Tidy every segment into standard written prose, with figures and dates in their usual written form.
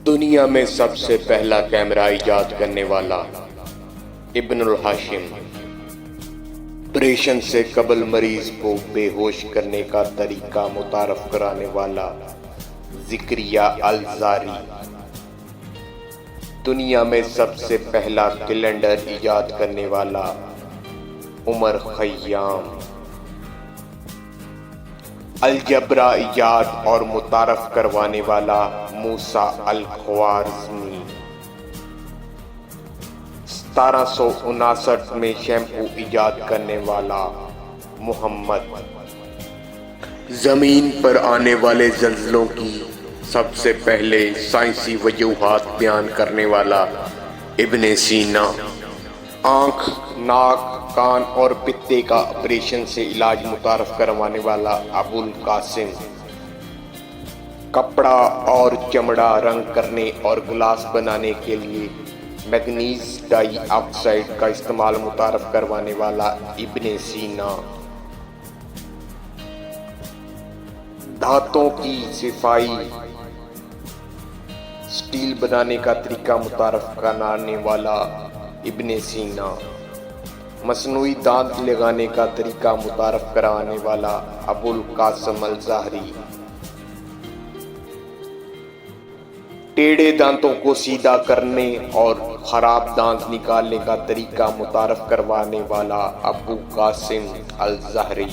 دنیا میں سب سے پہلا کیمرہ ایجاد کرنے والا ابن الہاشم۔ آپریشن سے قبل مریض کو بے ہوش کرنے کا طریقہ متعارف کرانے والا زکریا الزاری۔ دنیا میں سب سے پہلا کیلنڈر ایجاد کرنے والا عمر خیام۔ الجبرا ایجاد اور متعارف کروانے والا موسیٰ الخوارزمی۔ 1759 میں شیمپو ایجاد کرنے والا محمد۔ زمین پر آنے والے زلزلوں کی سب سے پہلے سائنسی وجوہات بیان کرنے والا ابن سینا۔ آنکھ، ناک، کان اور پتے کا آپریشن سے علاج متعارف کروانے والا ابو القاسم۔ کپڑا اور چمڑا رنگ کرنے اور گلاس بنانے کے لیے مینگنیز ڈائی آکسائڈ کا استعمال متعارف کروانے والا ابن سینا۔ دھاتوں کی صفائی سٹیل بنانے کا طریقہ متعارف کرانے والا ابن سینا۔ مصنوعی دانت لگانے کا طریقہ متعارف کرانے والا ابو القاسم الزہری۔ ٹیڑھے دانتوں کو سیدھا کرنے اور خراب دانت نکالنے کا طریقہ متعارف کروانے والا ابو قاسم الزہری۔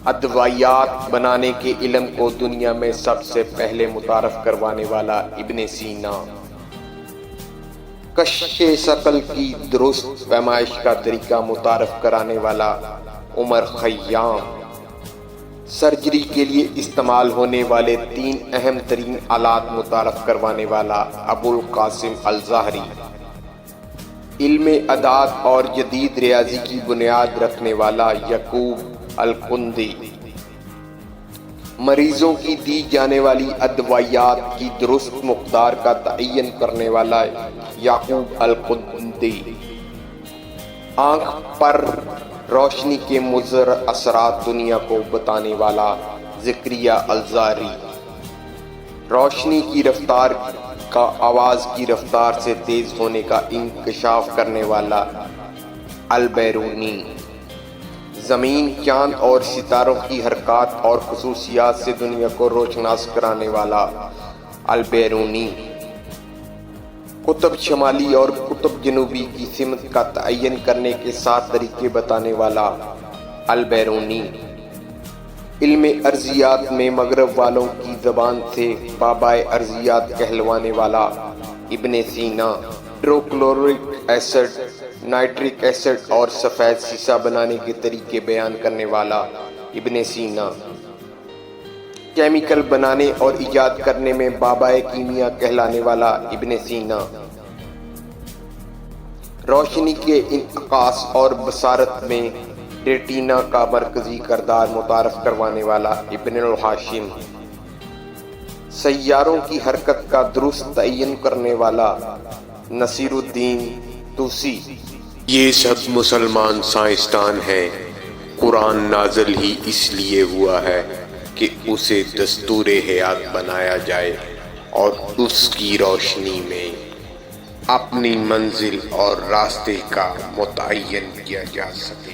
ادویات بنانے کے علم کو دنیا میں سب سے پہلے متعارف کروانے والا ابن سینا۔ کشش شکل کی درست پیمائش کا طریقہ متعارف کرانے والا عمر خیام۔ سرجری کے لیے استعمال ہونے والے 3 اہم ترین آلات متعارف کروانے والا ابو القاسم الزہری۔ علم اعداد اور جدید ریاضی کی بنیاد رکھنے والا یعقوب القندی۔ مریضوں کی دی جانے والی ادویات کی درست مقدار کا تعین کرنے والا یعقوب القندی۔ آنکھ پر روشنی کے مضر اثرات دنیا کو بتانے والا زکریا الزاری۔ روشنی کی رفتار کا آواز کی رفتار سے تیز ہونے کا انکشاف کرنے والا البیرونی۔ زمین، چاند اور ستاروں کی حرکات اور خصوصیات سے دنیا کو روشناس کرانے والا البیرونی۔ قطب شمالی اور قطب جنوبی کی سمت کا تعین کرنے کے 7 طریقے بتانے والا البیرونی۔ علم ارضیات میں مغرب والوں کی زبان سے بابائے ارضیات کہلوانے والا ابن سینا۔ ہائیڈروکلورک ایسڈ، نائٹرک ایسڈ اور سفید سیسہ بنانے کے طریقے بیان کرنے والا ابن سینا۔ کیمیکل بنانے اور ایجاد کرنے میں بابائے کیمیا کہلانے والا ابن سینا۔ روشنی کے انعکاس اور بصارت میں ریٹینا کا مرکزی کردار متعارف کروانے والا ابن الہاشم۔ سیاروں کی حرکت کا درست تعین کرنے والا نصیر الدین توسی۔ یہ سب مسلمان سائنسدان ہیں۔ قرآن نازل ہی اس لیے ہوا ہے کہ اسے دستور حیات بنایا جائے اور اس کی روشنی میں اپنی منزل اور راستے کا متعین کیا جا سکے۔